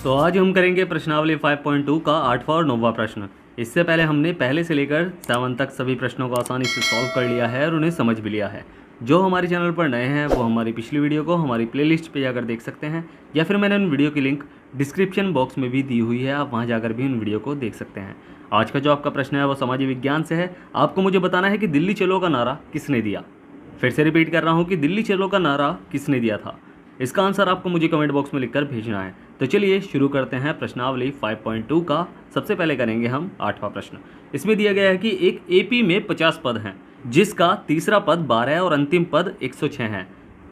तो आज हम करेंगे प्रश्नावली 5.2 का 8वां और 9वां प्रश्न। इससे पहले हमने पहले से लेकर 7 तक सभी प्रश्नों को आसानी से सॉल्व कर लिया है और उन्हें समझ भी लिया है। जो हमारे चैनल पर नए हैं वो हमारी पिछली वीडियो को हमारी प्लेलिस्ट पे जाकर देख सकते हैं, या फिर मैंने उन वीडियो की लिंक डिस्क्रिप्शन बॉक्स में भी दी हुई है, आप वहाँ जाकर भी उन वीडियो को देख सकते हैं। आज का जो आपका प्रश्न है वो सामाजिक विज्ञान से है। आपको मुझे बताना है कि दिल्ली चलो का नारा किसने दिया। फिर से रिपीट कर रहा हूँ कि दिल्ली चलो का नारा किसने दिया था। इसका आंसर आपको मुझे कमेंट बॉक्स में लिखकर भेजना है। तो चलिए शुरू करते हैं प्रश्नावली 5.2 का। सबसे पहले करेंगे हम 8वां प्रश्न। इसमें दिया गया है कि एक एपी में 50 पद हैं, जिसका तीसरा पद 12 है और अंतिम पद 106 है।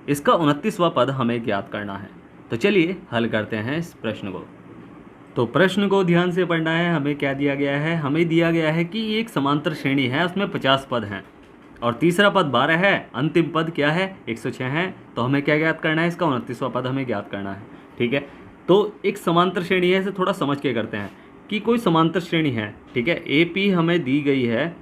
इसका 29वां पद हमें ज्ञात करना है। तो चलिए हल करते हैं इस प्रश्न को। तो प्रश्न को ध्यान से पढ़ना है। हमें क्या दिया गया है? हमें दिया गया है कि एक समांतर श्रेणी है, उसमें 50 पद हैं और तीसरा पद 12 है, अंतिम पद क्या है? 106 है। तो हमें क्या ज्ञात करना है? इसका 29वां पद हमें ज्ञात करना है। ठीक है, तो एक समांतर श्रेणी है, इसे थोड़ा समझ के करते हैं कि कोई समांतर श्रेणी है। ठीक है, ए पी हमें दी गई है,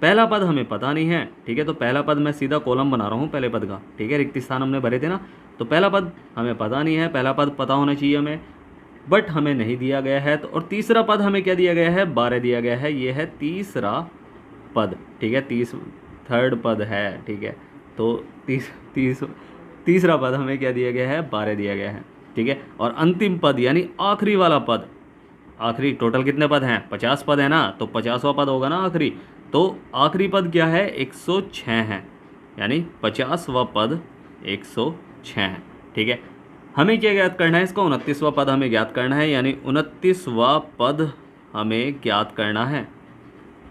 पहला पद हमें पता नहीं है। ठीक है, तो पहला पद मैं सीधा कॉलम बना रहा हूँ पहले पद का। ठीक है, रिक्त स्थान हमने भरे थे ना, तो पहला पद हमें पता नहीं है, पहला पद पता होना चाहिए हमें, बट हमें नहीं दिया गया है। तो और तीसरा पद हमें क्या दिया गया है? 12 दिया गया है, ये है तीसरा पद। ठीक है, थर्ड पद है। ठीक है, तो तीसरा पद हमें क्या दिया गया है? 12 दिया गया है। ठीक है, और अंतिम पद यानी आखिरी वाला पद, आखिरी टोटल कितने पद हैं? 50 पद है ना, तो 50वां पद होगा ना आखिरी। तो आखिरी पद क्या है? 106 है, यानी 50वां पद 106 है। ठीक है, हमें क्या ज्ञात करना है? इसका 29वां पद हमें ज्ञात करना है, यानी 29वां पद हमें ज्ञात करना है।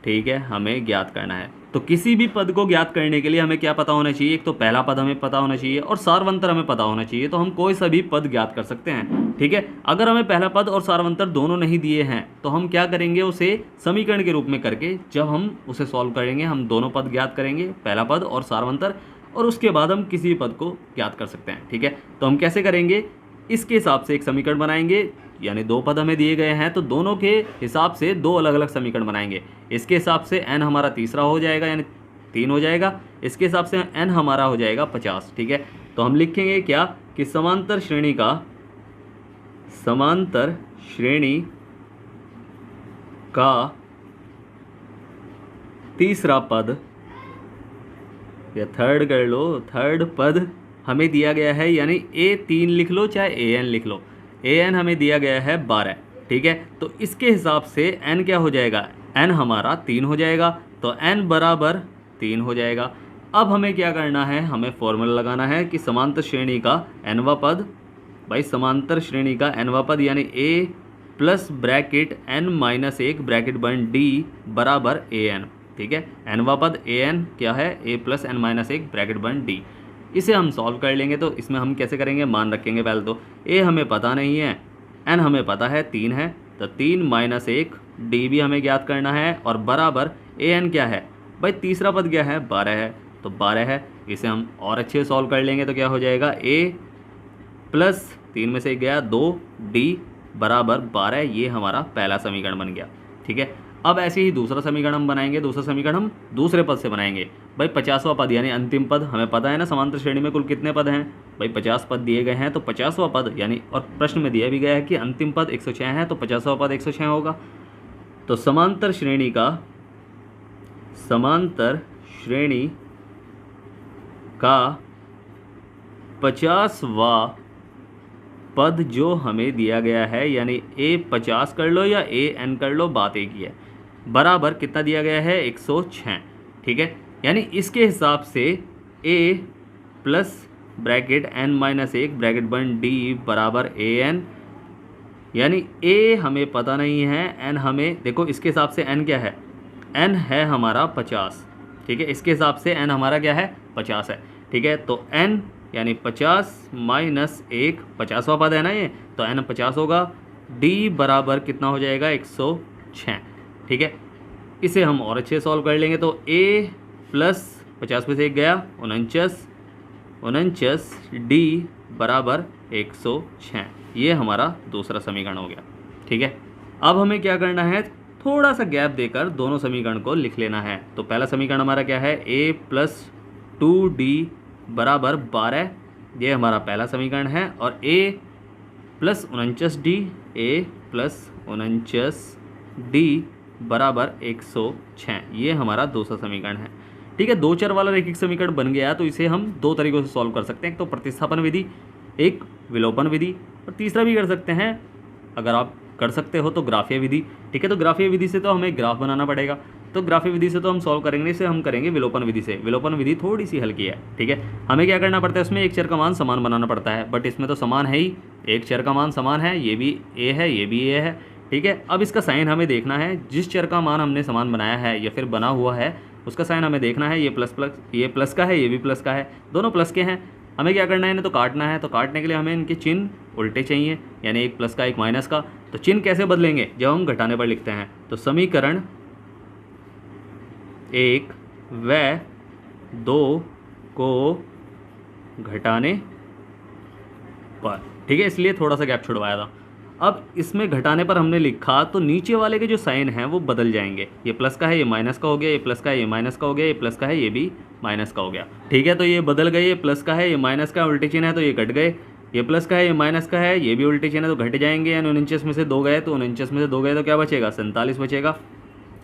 ठीक है, हमें ज्ञात करना है। तो किसी भी पद को ज्ञात करने के लिए हमें क्या पता होना चाहिए? एक तो पहला पद हमें पता होना चाहिए और सारवंतर हमें पता होना चाहिए। तो हम कोई सा भी पद ज्ञात कर सकते हैं। ठीक है, अगर हमें पहला पद और सारवंतर दोनों नहीं दिए हैं तो हम क्या करेंगे? उसे समीकरण के रूप में करके जब हम उसे सॉल्व करेंगे, हम दोनों पद ज्ञात करेंगे, पहला पद और सारवंतर, और उसके बाद हम किसी भी पद को ज्ञात कर सकते हैं। ठीक है, तो हम कैसे करेंगे? इसके हिसाब से एक समीकरण बनाएंगे, यानी दो पद हमें दिए गए हैं तो दोनों के हिसाब से दो अलग अलग समीकरण बनाएंगे। इसके हिसाब से n हमारा तीसरा हो जाएगा, यानी 3 हो जाएगा। इसके हिसाब से n हमारा हो जाएगा 50। ठीक है, तो हम लिखेंगे क्या कि समांतर श्रेणी का तीसरा पद, या थर्ड कर लो, थर्ड पद हमें दिया गया है, यानी A3 लिख लो चाहे AN लिख लो। AN हमें दिया गया है 12। ठीक है, तो इसके हिसाब से n क्या हो जाएगा? n हमारा 3 हो जाएगा, तो n बराबर 3 हो जाएगा। अब हमें क्या करना है? हमें फॉर्मूला लगाना है कि समांतर श्रेणी का nवां पद, भाई समांतर श्रेणी का nवां पद यानी A plus bracket n-1 bracket बन D बराबर AN। ठीक है, nवां पद AN क्या है? A प्लस n-1 ब्रैकेट बन D। इसे हम सॉल्व कर लेंगे। तो इसमें हम कैसे करेंगे? मान रखेंगे पहले तो a हमें पता नहीं है, n हमें पता है 3 है, तो 3 - 1 d भी हमें ज्ञात करना है, और बराबर an क्या है? भाई तीसरा पद क्या है? 12 है, तो 12 है। इसे हम और अच्छे से सॉल्व कर लेंगे तो क्या हो जाएगा? a प्लस 3 में से 1 गया 2, d बराबर 12। ये हमारा पहला समीकरण बन गया। ठीक है, अब ऐसे ही दूसरा समीकरण हम बनाएंगे। दूसरा समीकरण हम दूसरे पद से बनाएंगे। भाई 50वां पद यानी अंतिम पद, हमें पता है ना समांतर श्रेणी में कुल कितने पद हैं? भाई 50 पद दिए गए हैं, तो 50वां पद यानी, और प्रश्न में दिया भी गया है कि अंतिम पद 106 है, तो 50वां पद 106 होगा। तो समांतर श्रेणी का 50वां पद जो हमें दिया गया है, यानी A50 कर लो या AN कर लो, बात एक ही है, बराबर कितना दिया गया है? 106। ठीक है, यानी इसके हिसाब से A plus bracket n-1 bracket बन D बराबर AN, यानी A हमें पता नहीं है, N हमें, देखो इसके हिसाब से N क्या है? N है हमारा 50। ठीक है, इसके हिसाब से N हमारा क्या है? 50 है। ठीक है, तो N यानी 50 - 1, 50वां पद है ना ये, तो n 50 होगा। D बराबर कितना हो जाएगा? 106। ठीक है, इसे हम और अच्छे सॉल्व कर लेंगे। तो A प्लस 50 में से 1 गया 49 D बराबर 106। ये हमारा दूसरा समीकरण हो गया। ठीक है, अब हमें क्या करना है? थोड़ा सा गैप देकर दोनों समीकरण को लिख लेना है। तो पहला समीकरण हमारा क्या है? A प्लस 2D बराबर 12, ये हमारा पहला समीकरण है। और A plus 49D A plus 49D बराबर 106, ये हमारा दूसरा समीकरण है। ठीक है, दो चर वाला रैखिक समीकरण बन गया तो इसे हम दो तरीकों से सॉल्व कर सकते हैं, एक तो प्रतिस्थापन विधि, एक विलोपन विधि, और तीसरा भी कर सकते हैं, अगर आप कर सकते हो तो ग्राफीय विधि। ठीक है, तो ग्राफीय विधि से तो हमें ग्राफ बनाना पड़ेगा, तो ग्राफीय विधि से तो हम सॉल्व करेंगे, इसे हम करेंगे विलोपन विधि से। विलोपन विधि थोड़ी सी हल्की है। ठीक है, हमें क्या करना पड़ता है, उसमें एक चर का मान समान बनाना पड़ता है, बट इसमें तो समान है ही, एक चर का मान समान है, ये भी ए है, ये भी ए है। ठीक है, अब इसका साइन हमें देखना है, जिस चर का मान हमने समान बनाया है या फिर बना हुआ है उसका साइन हमें देखना है। ये प्लस प्लस, ये प्लस का है, ये भी प्लस का है, दोनों प्लस के हैं। हमें क्या करना है, इन्हें तो काटना है, तो काटने के लिए हमें इनके चिन्ह उल्टे चाहिए, यानी एक प्लस का एक माइनस का। तो चिन्ह कैसे बदलेंगे, जब हम घटाने पर लिखते हैं, तो समीकरण 1 व 2 को घटाने पर। ठीक है, इसलिए थोड़ा सा गैप छुड़वाया था। अब इसमें घटाने पर हमने लिखा तो नीचे वाले के जो साइन हैं वो बदल जाएंगे, ये प्लस का है, ये माइनस का हो गया, ये प्लस का है, ये माइनस का हो गया, ये प्लस का है, ये भी माइनस का हो गया। ठीक है, तो ये बदल गए, ये प्लस का है, ये माइनस का उल्टे चिन्ह है तो ये घट गए, ये प्लस का है, ये माइनस का है, ये भी उल्टे चिन्ह है तो घट जाएंगे, यानी 49 में से 2 गए, तो 49 में से 2 गए तो क्या बचेगा, 47 बचेगा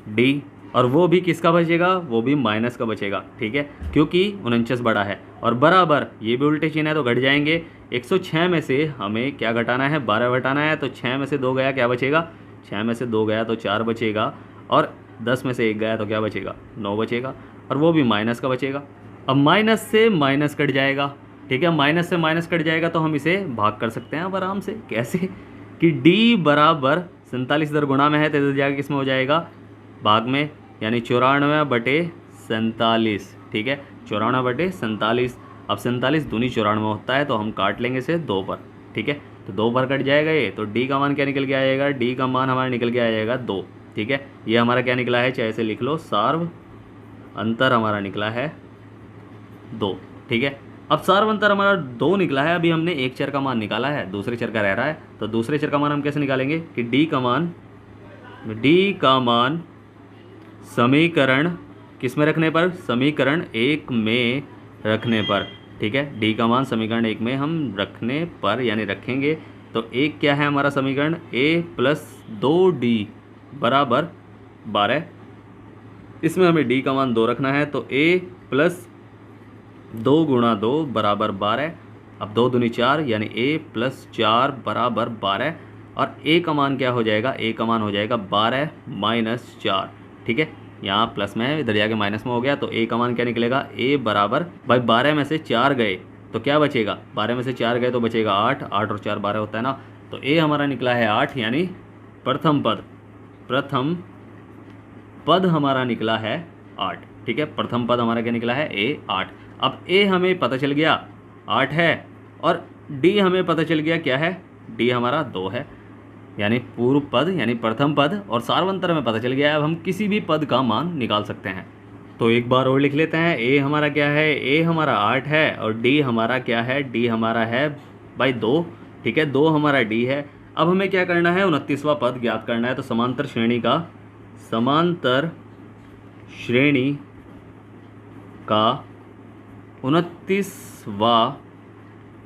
डी, और वो भी किसका बचेगा, वो भी माइनस का बचेगा। ठीक है, क्योंकि 49 बड़ा है, और बराबर ये भी उल्टे चिन्ह है तो घट जाएंगे। 106 में से हमें क्या घटाना है, 12 घटाना है, तो 6 में से 2 गया, क्या बचेगा, 6 में से 2 गया तो 4 बचेगा, और 10 में से 1 गया तो क्या बचेगा, 9 बचेगा, और वो भी माइनस का बचेगा। अब माइनस से माइनस कट जाएगा। ठीक है, माइनस से माइनस कट जाएगा तो हम इसे भाग कर सकते हैं अब आराम से। कैसे, कि डी बराबर 47 इधर गुणा में है तो इधर जाकर किसमें हो जाएगा, भाग में, यानी 94/47। ठीक है, 94/47। अब 47 दूनी 94 होता है तो हम काट लेंगे इसे 2 पर। ठीक है, तो 2 पर कट जाएगा ये, तो डी का मान क्या निकल के आएगा, डी का मान हमारा निकल के आएगा 2। ठीक है, ये हमारा क्या निकला है, चाहे इसे लिख लो, सार्व अंतर हमारा निकला है 2। ठीक है, अब सार्व अंतर हमारा 2 निकला है। अभी हमने एक चर का मान निकाला है, दूसरे चर का रह रहा है, तो दूसरे चर का मान हम कैसे निकालेंगे कि डी का मान समीकरण किस में रखने पर, समीकरण 1 में रखने पर। ठीक है, डी का मान समीकरण 1 में हम रखने पर, यानी रखेंगे, तो एक क्या है हमारा समीकरण, a प्लस 2d बराबर 12। इसमें हमें d का मान 2 रखना है, तो a प्लस 2 गुणा 2 बराबर 12। अब 2 दूनी 4, यानी a प्लस 4 बराबर 12, और a का मान क्या हो जाएगा, a का मान हो जाएगा 12 माइनस 4। ठीक है, यहाँ प्लस में है, इधर जाके माइनस में हो गया, तो a का मान क्या निकलेगा, a बराबर, भाई 12 में से 4 गए तो क्या बचेगा, 12 में से 4 गए तो बचेगा 8, 8 और 4 12 होता है ना, तो a हमारा निकला है 8, यानी प्रथम पद हमारा निकला है 8। ठीक है, प्रथम पद हमारा क्या निकला है, a 8। अब a हमें पता चल गया 8 है, और d हमें पता चल गया क्या है, d हमारा 2 है, यानी पूर्व पद यानी प्रथम पद, और सार्वंतर में पता चल गया है। अब हम किसी भी पद का मान निकाल सकते हैं। तो एक बार और लिख लेते हैं, a हमारा क्या है, a हमारा 8 है, और d हमारा क्या है, d हमारा है भाई 2। ठीक है, 2 हमारा d है। अब हमें क्या करना है, 29वां पद ज्ञात करना है, तो समांतर श्रेणी का 29वां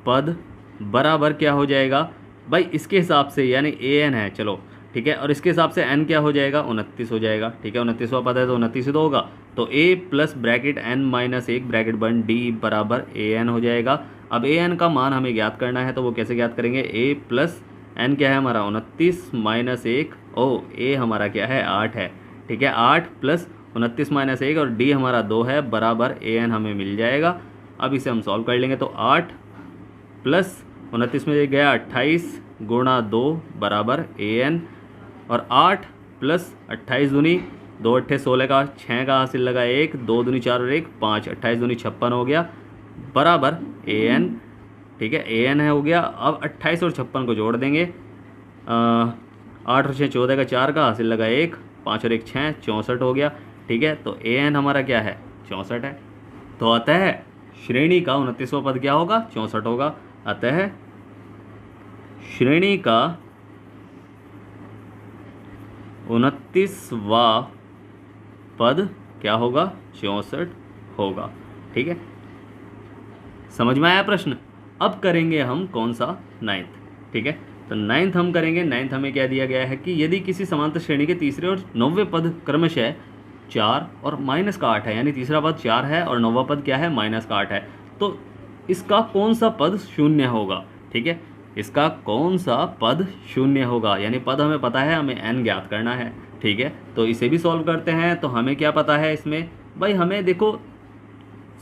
पद बराबर क्या हो जाएगा भाई, इसके हिसाब से, यानी an है, चलो ठीक है, और इसके हिसाब से n क्या हो जाएगा, 29 हो जाएगा। ठीक है, 29वां पद है तो 29 ही तो होगा, तो a plus bracket n minus 1 bracket बन d बराबर an हो जाएगा। अब an का मान हमें ज्ञात करना है, तो वो कैसे ज्ञात करेंगे, a प्लस n क्या है हमारा 29 माइनस 1, ओ a हमारा क्या है 8 है। ठीक है, 8 प्लस 29 माइनस 1, और d हमारा 2 है, बराबर an हमें मिल जाएगा। अब इसे हम सॉल्व कर लेंगे, तो 8 प्लस 29 में गया 28 गुणा 2 बराबर an, और 8 प्लस 28 दूनी 2 अट्ठे 16 का 6 का हासिल लगा 1, 2 दूनी 4 और 1 5, 28 दूनी 56 हो गया, बराबर an। ठीक है, an है हो गया। अब 28 और 56 को जोड़ देंगे, 8 और 6 14 का 4 का हासिल लगा 1, 5 और 1 6 64 हो गया। ठीक है, तो an हमारा क्या है, 64 है। तो अतः श्रेणी का 29वां पद क्या होगा, 64 होगा। अतः श्रेणी का 29वां पद क्या होगा, 64 होगा। ठीक है, समझ में आया प्रश्न। अब करेंगे हम कौन सा, 9th। ठीक है, तो नाइन्थ हम करेंगे। नाइन्थ हमें क्या दिया गया है कि यदि किसी समांतर श्रेणी के तीसरे और 9वें पद क्रमशः 4 और -8 है, यानी तीसरा पद 4 है और 9वां पद क्या है, -8 है, तो इसका कौन सा पद शून्य होगा। ठीक है, इसका कौन सा पद शून्य होगा, यानी पद हमें पता है, हमें n ज्ञात करना है। ठीक है, तो इसे भी सॉल्व करते हैं। तो हमें क्या पता है इसमें, भाई हमें देखो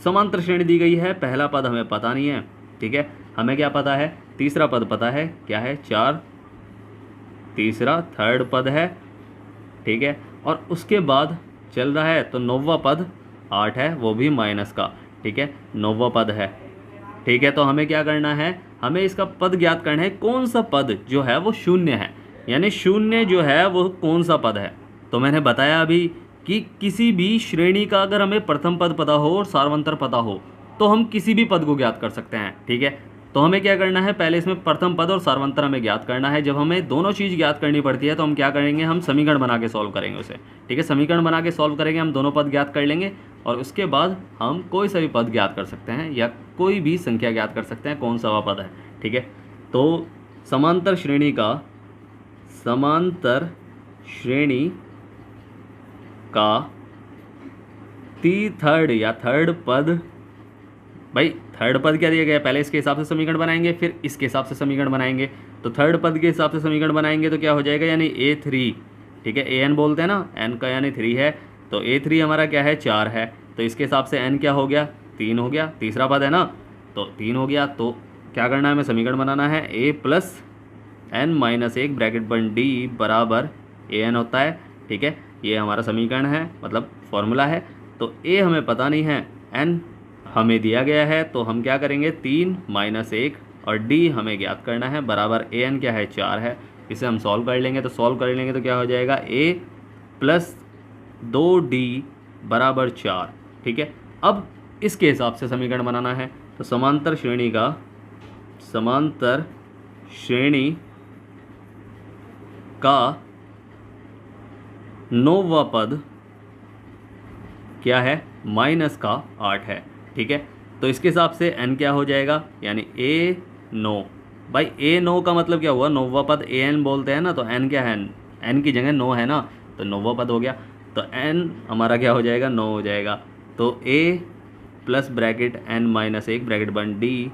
समांतर श्रेणी दी गई है, पहला पद हमें पता नहीं है। ठीक है, हमें क्या पता है, तीसरा पद पता है, क्या है 4, तीसरा थर्ड पद है। ठीक है, और उसके बाद चल रहा है तो 9वां पद 8 है, वो भी माइनस का। ठीक है, 9वां पद है। ठीक है, तो हमें क्या करना है, हमें इसका पद ज्ञात करना है, कौन सा पद जो है वो शून्य है, यानी शून्य जो है वो कौन सा पद है। तो मैंने बताया अभी कि किसी भी श्रेणी का अगर हमें प्रथम पद पता हो और सार्वंतर पता हो तो हम किसी भी पद को ज्ञात कर सकते हैं। ठीक है, तो हमें क्या करना है, पहले इसमें प्रथम पद और सार्वंतर हमें ज्ञात करना है। जब हमें दोनों चीज़ ज्ञात करनी पड़ती है तो हम क्या करेंगे, हम समीकरण बना के सॉल्व करेंगे उसे। ठीक है, समीकरण बना के सॉल्व करेंगे, हम दोनों पद ज्ञात कर लेंगे और उसके बाद हम कोई सा भी पद ज्ञात कर सकते हैं या कोई भी संख्या ज्ञात कर सकते हैं, कौन सा वह पद है। ठीक है, तो समांतर श्रेणी का थर्ड या थर्ड पद, भाई थर्ड पद क्या दिया गया, पहले इसके हिसाब से समीकरण बनाएंगे, फिर इसके हिसाब से समीकरण बनाएंगे। तो थर्ड पद के हिसाब से समीकरण बनाएंगे तो क्या हो जाएगा, यानी A3। ठीक है, AN बोलते हैं ना, n का यानी 3 है, तो A3 हमारा क्या है, 4 है, तो इसके हिसाब से n क्या हो गया, 3 हो गया, तीसरा पद है ना, तो 3 हो गया। तो क्या करना है, हमें समीकरण बनाना है, a + n-1 ब्रैकेट बन d बराबर an होता है। ठीक है, ये हमारा समीकरण है, मतलब फॉर्मूला है। तो a हमें पता नहीं है, n हमें दिया गया है, तो हम क्या करेंगे, 3 - 1 और d हमें ज्ञात करना है, बराबर an क्या है, 4 है। इसे हम सॉल्व कर लेंगे, तो सॉल्व कर लेंगे तो क्या हो जाएगा, a + 2d बराबर 4। ठीक है, अब इसके हिसाब से समीकरण बनाना है। तो समांतर श्रेणी का 9वां पद क्या है, -8 है। ठीक है, तो इसके हिसाब से n क्या हो जाएगा, यानी A9। भाई A9 का मतलब क्या हुआ, 9वां पद AN बोलते हैं ना, तो n क्या है, n की जगह 9 है ना, तो 9वां पद हो गया। तो n हमारा क्या हो जाएगा, 9 हो जाएगा। तो a + ब्रैकेट n-1 ब्रैकेट बन d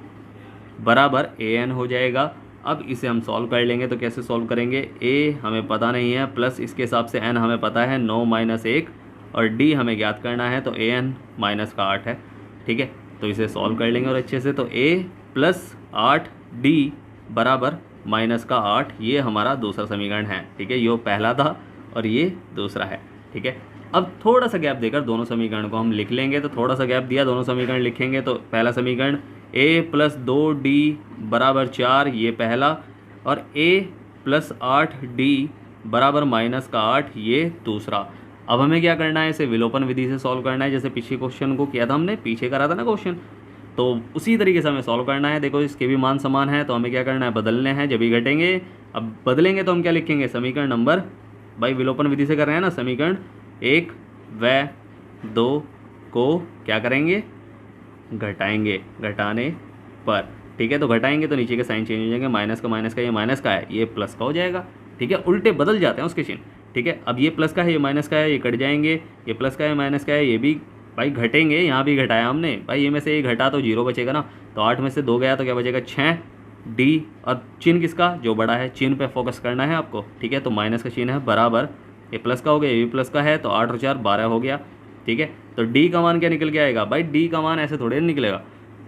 बराबर an हो जाएगा। अब इसे हम सॉल्व कर लेंगे, तो कैसे सॉल्व करेंगे, a हमें पता नहीं है, प्लस इसके हिसाब से n हमें पता है 9 - 1 और d हमें ज्ञात करना है, तो an -8 है। ठीक है, तो इसे सॉल्व कर लेंगे और अच्छे से, तो a + 8d बराबर -8, ये हमारा दूसरा समीकरण है। ठीक है, ये पहला था और ये दूसरा है। ठीक है, अब थोड़ा सा गैप देकर दोनों समीकरण को हम लिख लेंगे। तो थोड़ा सा गैप दिया, दोनों समीकरण लिखेंगे। तो पहला समीकरण a + 2d बराबर 4, ये पहला, और a + 8d बराबर -8, ये दूसरा। अब हमें क्या करना है, इसे विलोपन विधि से सॉल्व करना है, जैसे पिछले क्वेश्चन को किया था हमने, पीछे करा था ना क्वेश्चन, तो उसी तरीके से हमें सॉल्व करना है। देखो इसके भी मान समान है, तो हमें क्या करना है, बदलने हैं, जब ही घटेंगे। अब बदलेंगे तो हम क्या लिखेंगे, समीकरण नंबर, भाई विलोपन विधि से कर रहे हैं ना, समीकरण 1 व 2 को क्या करेंगे, घटाएंगे, घटाने पर। ठीक है, तो घटाएंगे तो नीचे के साइन चेंज हो जाएंगे, माइनस का ये माइनस का है, ये प्लस का हो जाएगा। ठीक है, उल्टे बदल जाते हैं उसके चिन्ह। ठीक है, अब ये प्लस का है, ये माइनस का है, ये कट जाएंगे, ये प्लस का है, माइनस का है, ये भी भाई घटेंगे, यहाँ भी घटाया हमने, भाई ये में से ये घटा तो 0 बचेगा ना, तो 8 में से 2 गया तो क्या बचेगा, 6 d, और चिन्ह किसका, जो बड़ा है, चिन्ह पे फोकस करना है आपको। ठीक है, तो माइनस का चिन्ह है, बराबर ये प्लस का हो गया, ये भी प्लस का है, तो 8 और 4 12 हो गया। ठीक है, तो d का मान क्या निकल के आएगा, भाई d का मान ऐसे थोड़े निकलेगा,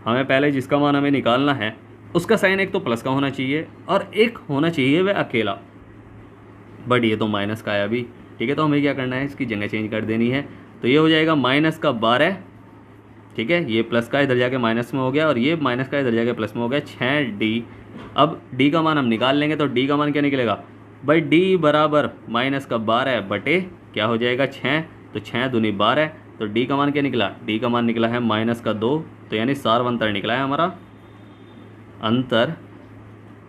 हमें पहले जिसका मान हमें निकालना है उसका साइन एक तो प्लस का होना चाहिए और एक होना चाहिए वह अकेला, बट ये तो माइनस का है अभी। ठीक है, तो हमें क्या करना है, इसकी जगह चेंज कर देनी है, तो ये हो जाएगा -12। ठीक है, ये प्लस का इधर जाके माइनस में हो गया और ये माइनस का इधर जाके प्लस में हो गया, 6d। अब d का मान हम निकाल लेंगे, तो d का मान क्या निकलेगा, भाई d बराबर -12 बटे क्या हो जाएगा, 6, तो 6 दूनी 12, तो d का मान क्या निकला, d का मान निकला है -2, तो यानी सार्वंतर निकला है हमारा, अंतर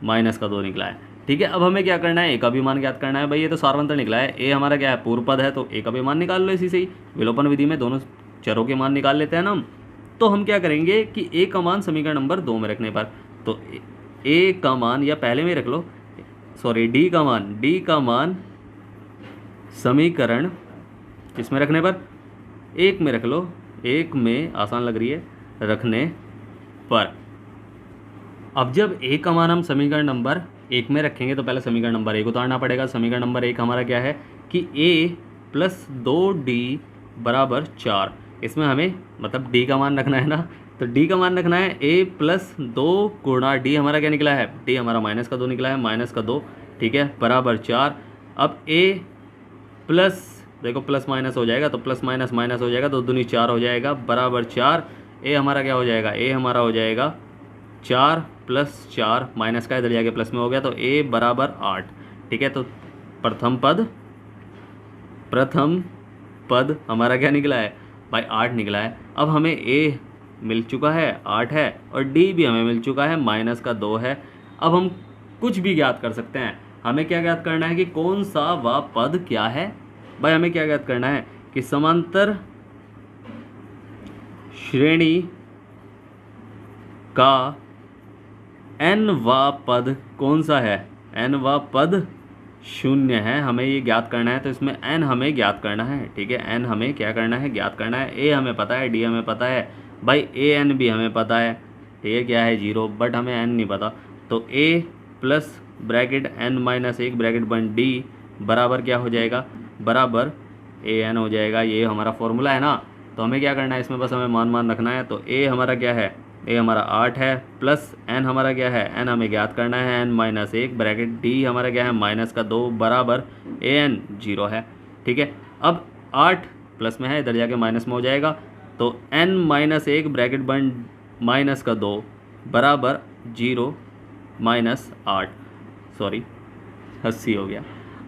-2 निकला है। ठीक है, अब हमें क्या करना है, a का भी मान ज्ञात करना है। भाई ये तो सार्वंतर निकला है, a हमारा क्या है, पूर्व पद है, तो a का भी मान निकाल लो इसी से ही, विलोपन विधि में दोनों चरों के मान निकाल लेते हैं ना हम। तो हम क्या करेंगे कि a का मान समीकरण नंबर 2 में रखने पर, तो a का मान, या पहले में रख लो, सॉरी डी का मान समीकरण किस में रखने पर, एक में रख लो, एक में आसान लग रही है रखने पर। अब जब ए का मान हम समीकरण नंबर एक में रखेंगे तो पहले समीकरण नंबर एक उतारना पड़ेगा। समीकरण नंबर एक हमारा क्या है कि ए प्लस 2d बराबर 4। इसमें हमें मतलब डी का मान रखना है ना, तो डी का मान रखना है ए प्लस 2 गुणा डी हमारा क्या निकला है, डी हमारा -2 निकला है, -2 ठीक है बराबर 4। अब ए प्लस देखो प्लस माइनस हो जाएगा तो प्लस माइनस माइनस हो जाएगा तो दूनी 4 हो जाएगा बराबर 4। ए हमारा क्या हो जाएगा, ए हमारा हो जाएगा 4 + 4 माइनस का इधर जाके प्लस में हो गया तो ए बराबर 8 ठीक है। तो प्रथम पद हमारा क्या निकला है भाई 8 निकला है। अब हमें ए मिल चुका है 8 है और डी भी हमें मिल चुका है -2 है। अब हम कुछ भी ज्ञात कर सकते हैं। हमें क्या ज्ञात करना है कि कौन सा वह पद क्या है भाई, हमें क्या ज्ञात करना है कि समांतर श्रेणी का n वां पद कौन सा है, n वां पद 0 है। हमें ये ज्ञात करना है तो इसमें n हमें ज्ञात करना है ठीक है। n हमें क्या करना है, ज्ञात करना है। a हमें पता है, d हमें पता है भाई, an भी हमें पता है ठीक है क्या है 0, बट हमें n नहीं पता। तो a plus bracket n-1 bracket बन d बराबर क्या हो जाएगा, बराबर an हो जाएगा। ये हमारा फॉर्मूला है ना, तो हमें क्या करना है इसमें बस हमें मान रखना है। तो a हमारा क्या है, a हमारा 8 है प्लस n हमारा क्या है, n हमें ज्ञात करना है n-1 ब्रैकेट d हमारा क्या है -2 बराबर an 0 है ठीक है। अब 8 प्लस में है इधर जाके माइनस में हो जाएगा तो n-1 ब्रैकेट बन -2 बराबर 0 -8 सॉरी 80 हो गया।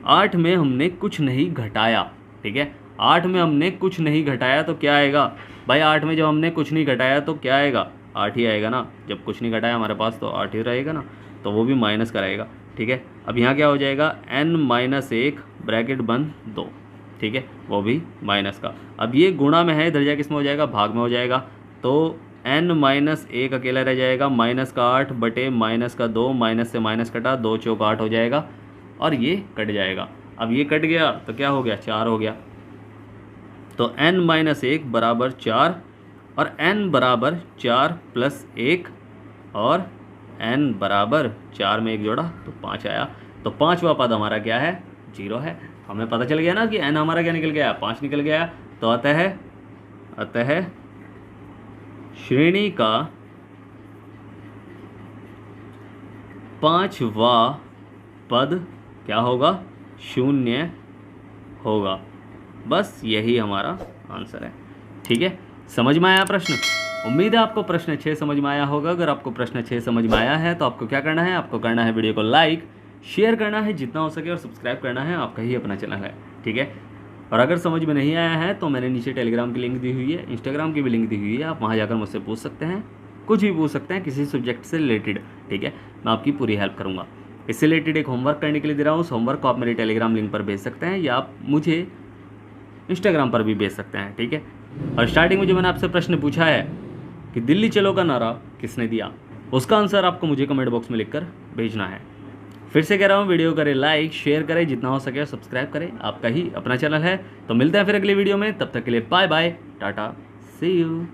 8 में हमने कुछ नहीं घटाया ठीक है। 8 में हमने कुछ नहीं घटाया तो क्या आएगा भाई, 8 में जब हमने कुछ नहीं घटाया तो क्या आएगा, 8 ही आएगा ना। जब कुछ नहीं घटाया हमारे पास तो 8 ही रहेगा ना, तो वो भी माइनस कराएगा ठीक है। अब यहाँ क्या हो जाएगा n-1 ब्रैकेट बन 2 ठीक है, वो भी माइनस का। अब ये गुणा में है, इधर जाके किसमें हो जाएगा, भाग में हो जाएगा। तो n-1 अकेला रह जाएगा -8 बटे -2, माइनस से माइनस कटा, 2 चौक 8 हो जाएगा और ये कट जाएगा। अब ये कट गया तो क्या हो गया, 4 हो गया। तो n-1 बराबर 4 और n बराबर 4 + 1 और n बराबर 4 में 1 जोड़ा तो 5 आया। तो 5वां पद हमारा क्या है, 0 है। हमें पता चल गया ना कि n हमारा क्या निकल गया, 5 निकल गया। तो अतः श्रेणी का 5वां पद क्या होगा, 0 होगा। बस यही हमारा आंसर है ठीक है। समझ में आया प्रश्न? उम्मीद है आपको प्रश्न 6 समझ में आया होगा। अगर आपको प्रश्न 6 समझ में आया है तो आपको क्या करना है, आपको करना है वीडियो को लाइक शेयर करना है जितना हो सके और सब्सक्राइब करना है, आपका ही अपना चैनल है ठीक है। और अगर समझ में नहीं आया है तो मैंने नीचे टेलीग्राम की लिंक दी हुई है, इंस्टाग्राम की भी लिंक दी हुई है, आप वहाँ जाकर मुझसे पूछ सकते हैं, कुछ भी पूछ सकते हैं किसी सब्जेक्ट से रिलेटेड ठीक है। मैं आपकी पूरी हेल्प करूँगा। इससे रिलेटेड एक होमवर्क करने के लिए दे रहा हूँ। उस होमवर्क को आप मेरे टेलीग्राम लिंक पर भेज सकते हैं या आप मुझे इंस्टाग्राम पर भी भेज सकते हैं ठीक है। और स्टार्टिंग में जो मैंने आपसे प्रश्न पूछा है कि दिल्ली चलो का नारा किसने दिया, उसका आंसर आपको मुझे कमेंट बॉक्स में लिखकर भेजना है। फिर से कह रहा हूँ, वीडियो करें लाइक शेयर करें जितना हो सके, सब्सक्राइब करें, आपका ही अपना चैनल है। तो मिलते हैं फिर अगली वीडियो में, तब तक के लिए bye bye tata see you.